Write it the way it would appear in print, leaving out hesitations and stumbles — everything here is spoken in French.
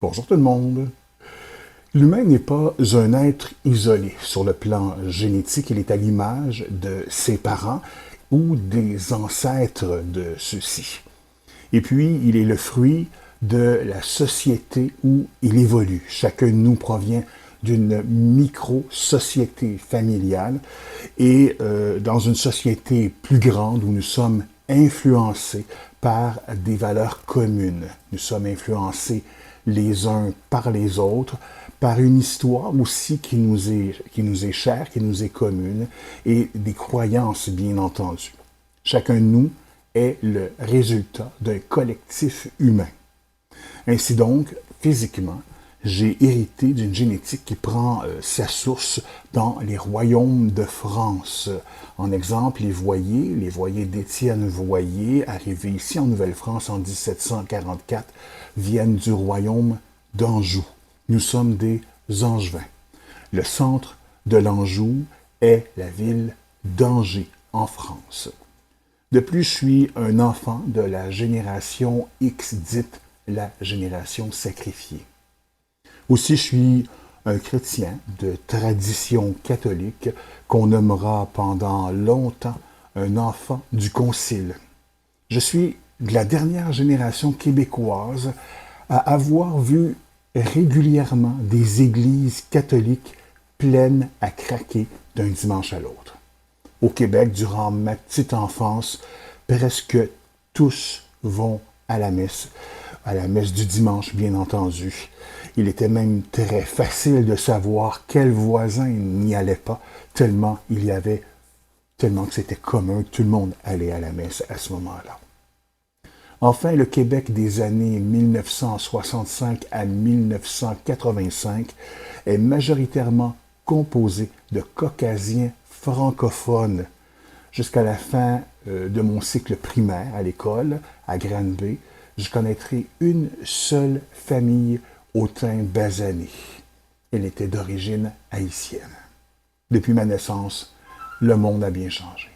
Bonjour tout le monde. L'humain n'est pas un être isolé sur le plan génétique. Il est à l'image de ses parents ou des ancêtres de ceux-ci. Et puis, il est le fruit de la société où il évolue. Chacun de nous provient d'une micro-société familiale et dans une société plus grande où nous sommes influencés par des valeurs communes. Nous sommes influencés les uns par les autres, par une histoire aussi qui nous est chère, qui nous est commune, et des croyances, bien entendu. Chacun de nous est le résultat d'un collectif humain. Ainsi donc, physiquement, j'ai hérité d'une génétique qui prend sa source dans les royaumes de France. En exemple, les Voyers d'Étienne Voyer, arrivés ici en Nouvelle-France en 1744, viennent du royaume d'Anjou. Nous sommes des Angevins. Le centre de l'Anjou est la ville d'Angers, en France. De plus, je suis un enfant de la génération X, dite la génération sacrifiée. Aussi, je suis un chrétien de tradition catholique qu'on nommera pendant longtemps un enfant du Concile. Je suis de la dernière génération québécoise à avoir vu régulièrement des églises catholiques pleines à craquer d'un dimanche à l'autre. Au Québec, durant ma petite enfance, presque tous vont à la messe du dimanche, bien entendu. Il était même très facile de savoir quel voisin n'y allait pas, tellement que c'était commun, tout le monde allait à la messe à ce moment-là. Enfin, le Québec des années 1965 à 1985 est majoritairement composé de Caucasiens francophones. Jusqu'à la fin de mon cycle primaire à l'école, à Granby, je connaîtrai une seule famille au teint basané. Elle était d'origine haïtienne. Depuis ma naissance, le monde a bien changé.